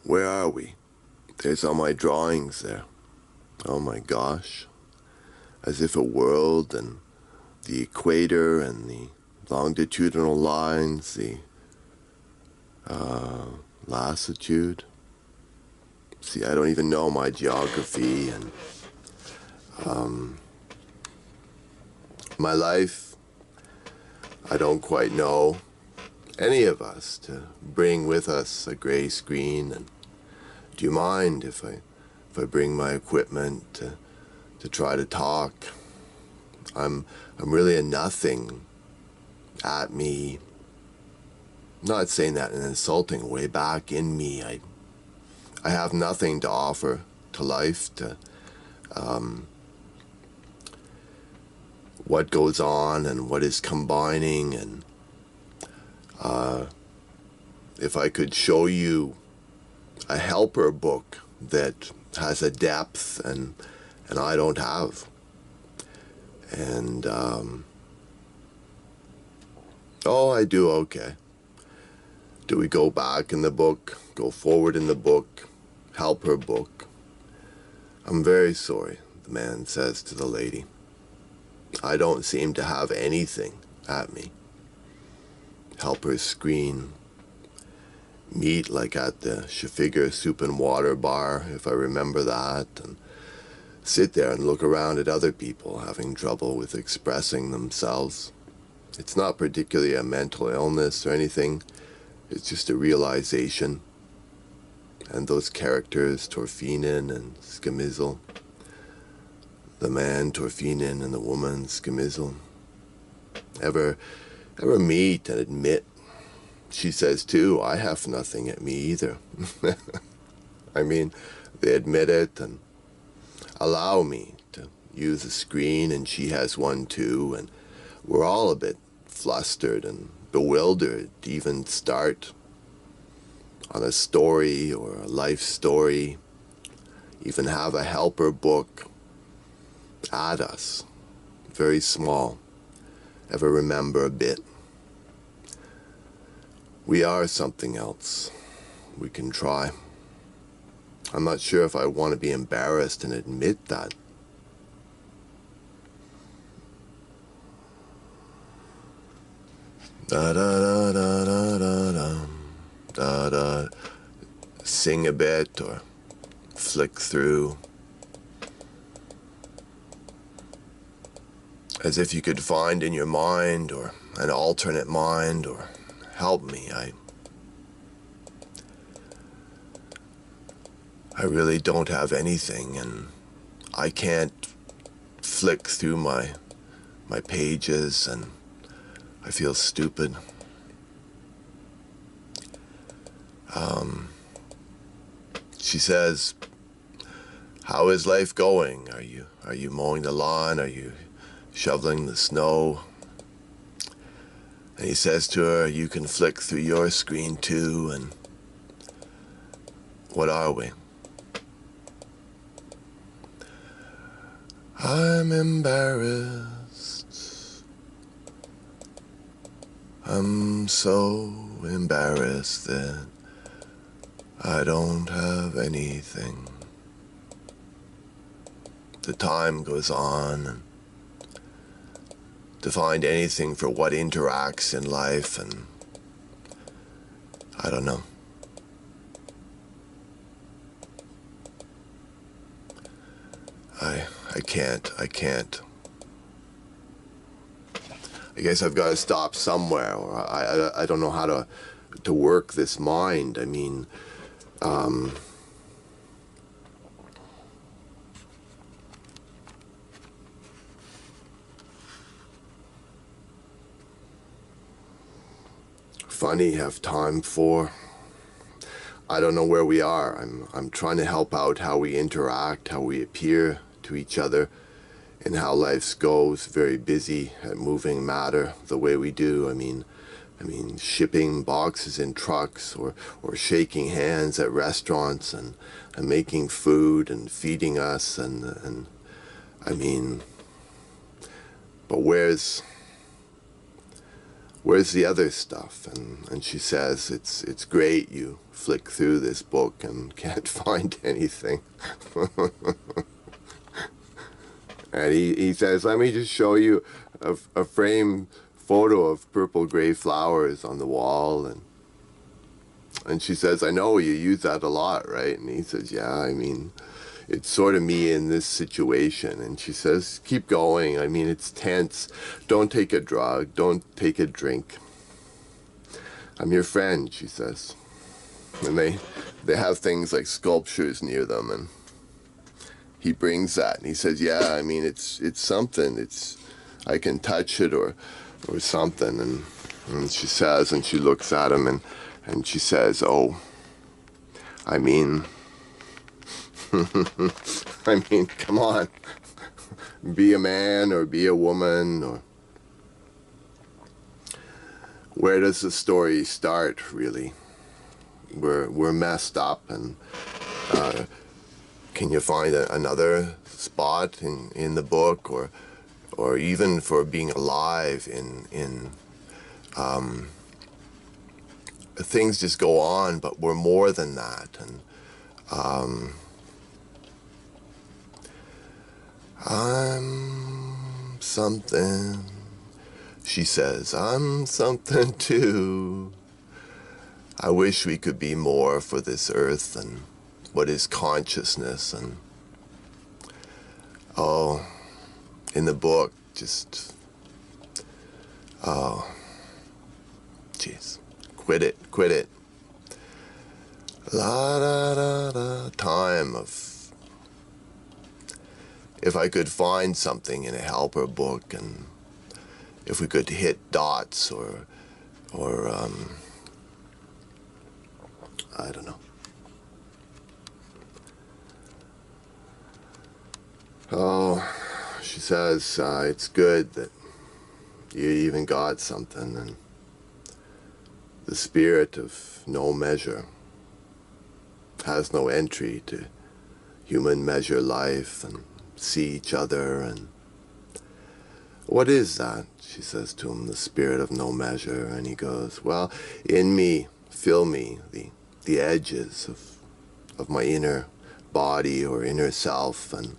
Where are we? There's all my drawings there. Oh my gosh. As if a world and the equator and the longitudinal lines, the lassitude. See, I don't even know my geography and my life. I don't quite know any of us to bring with us a gray screen. And do you mind if I bring my equipment to try to talk? I'm really a nothing at me. Not saying that in an insulting way. Back in me, I have nothing to offer to life, to what goes on and what is combining. And if I could show you a helper book that has a depth and I don't have. And oh, I do. Okay. Do we go back in the book, go forward in the book, help her book? I'm very sorry, the man says to the lady. I don't seem to have anything at me. Help her screen. Meet like at the Shafigure Soup and Water bar, if I remember that, and sit there and look around at other people having trouble with expressing themselves. It's not particularly a mental illness or anything. It's just a realization. And those characters, Torfinen and Scamizel, the man Torfinen and the woman Scamizel, ever meet and admit? She says too, I have nothing at me either. I mean, they admit it and allow me to use a screen, and she has one too, and we're all a bit flustered and bewildered to even start on a story or a life story, even have a helper book at us, very small. Ever remember a bit? We are something else. We can try. I'm not sure if I want to be embarrassed and admit that. Da da da da da da da da da. Sing a bit or flick through, as if you could find in your mind or an alternate mind, or help me. I really don't have anything, and I can't flick through my pages, and I feel stupid. She says, how is life going? Are you mowing the lawn? Are you shoveling the snow? And he says to her, you can flick through your screen too. And what are we? I'm embarrassed. I'm so embarrassed that I don't have anything. The time goes on, and to find anything for what interacts in life, and I don't know. I can't. I guess I've got to stop somewhere, or I don't know how to work this mind. I mean, funny, have time for. I don't know where we are. I'm trying to help out how we interact, how we appear to each other, and how life goes. Very busy at moving matter the way we do. I mean, shipping boxes in trucks, or shaking hands at restaurants, and making food and feeding us, and I mean, but where's where's the other stuff? And she says, it's great you flick through this book and can't find anything. And he says, let me just show you a framed photo of purple gray flowers on the wall. And she says, I know you use that a lot, right? And he says, yeah, I mean, it's sort of me in this situation. And she says, keep going. I mean, it's tense. Don't take a drug. Don't take a drink. I'm your friend, she says. And they have things like sculptures near them, and he brings that and he says, yeah, I mean, it's something. I can touch it or something. And she says, and she looks at him and she says, oh, I mean, I mean, come on, be a man or be a woman, or where does the story start, really? We're messed up, and can you find another spot in the book, or even for being alive in things just go on, but we're more than that. And I'm something, she says, I'm something too. I wish we could be more for this earth than what is consciousness. And oh, in the book, just, oh, jeez, quit it. La da da da, time of, if I could find something in a helper book, and if we could hit dots or I don't know. Oh, she says, it's good that you even got something, and the spirit of no measure has no entry to human measure life and see each other. And what is that? She says to him, the spirit of no measure. And he goes, well, in me, fill me, the edges of my inner body or inner self, and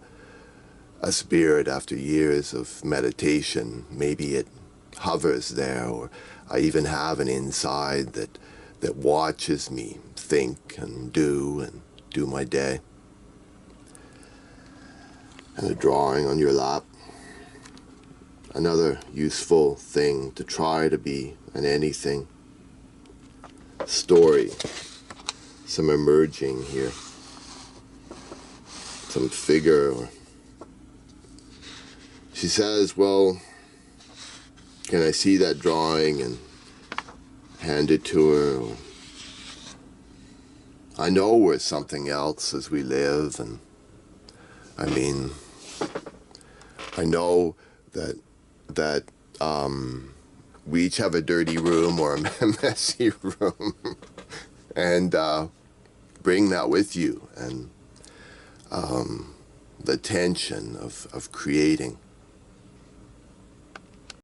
a spirit after years of meditation, maybe it hovers there, or I even have an inside that watches me think and do my day. And a drawing on your lap, another useful thing to try to be an anything. Story, some emerging here, some figure. She says, well, can I see that drawing, and hand it to her? Or, I know we're something else as we live, and I mean, I know that we each have a dirty room or a messy room, and bring that with you, and the tension of creating.